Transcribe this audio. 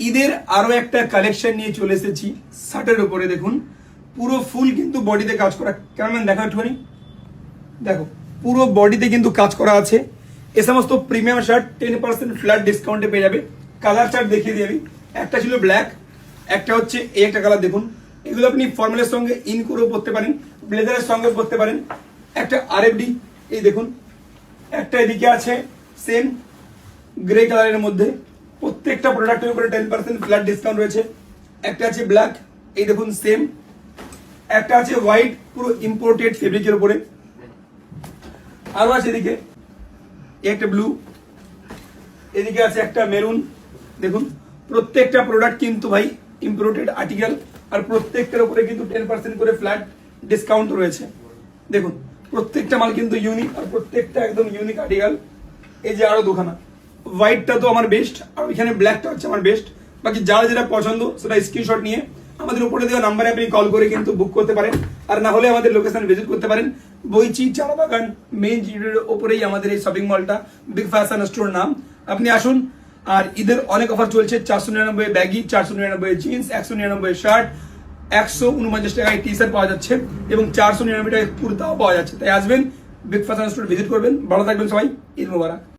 ঈদের আরো একটা কালেকশন নিয়ে চলে এসেছি শার্টের উপরে। দেখুন পুরো ফুল কিন্তু বডিতে কাজ করা, কেমন দেখা একটুখানি দেখো, পুরো বডিতে কিন্তু কাজ করা আছে। এ সমস্ত প্রিমিয়াম শার্ট 10% ফ্ল্যাট ডিসকাউন্টে পেয়ে যাবে। কালার চার্ট দেখিয়ে দিই আমি। একটা ছিল ব্ল্যাক, একটা হচ্ছে এই একটা কালার। দেখুন এগুলো আপনি ফর্মালের সঙ্গে ইন করেও পরতে পারেন, ব্লেজারের সঙ্গে পরতে পারেন। একটা আরএফডি, এই দেখুন একটা এদিকে আছে সেম গ্রে কালারের মধ্যে। প্রত্যেকটা প্রোডাক্টের উপরে 10% ফ্ল্যাট ডিসকাউন্ট রয়েছে। একটা আছে ব্ল্যাক, এই দেখুন সেম। একটা আছে হোয়াইট, পুরো ইম্পোর্টেড ফেব্রিকের উপরে। আরো আছে এদিকে একটা ব্লু, এদিকে আছে একটা মেরুন। দেখুন প্রত্যেকটা প্রোডাক্ট কিন্তু ভাই ইম্পোর্টেড আর্টিকেল, আর প্রত্যেকটার উপরে কিন্তু 10% করে ফ্ল্যাট ডিসকাউন্ট রয়েছে। দেখুন প্রত্যেকটা মাল কিন্তু ইউনিক, আর প্রত্যেকটা একদম ইউনিক আর্টিকেল। এই যে আরো দুখানা, হোয়াইটটা তো আমার বেস্ট, আর ওইখানে ব্ল্যাকটা হচ্ছে আমার বেস্ট। বাকি যার যেটা পছন্দ সেটা স্ক্রিনশট নিয়ে আমাদের উপরে দেওয়া নাম্বারে আপনি কল করে কিন্তু বুক করতে পারেন, আর না হলে আমাদের লোকেশন ভিজিট করতে পারেন। বইচি চারাবাগান মেইন জিডির ওপরেই আমাদের এই শপিং মলটা, বিগ ফ্যাশন স্টোর নাম। আপনি আসুন। আর ঈদের অনেক অফার চলছে। 499 ব্যাগি, 499 জিন্স, 199 শার্ট, 149 টাকায় টি শার্ট পাওয়া যাচ্ছে, এবং 499 টাকায় কুর্তাও পাওয়া যাচ্ছে। তাই আসবেন, বিগ ফ্যাশন স্টোর ভিজিট করবেন। ভালো থাকবেন সবাই, ঈদ মোবারক।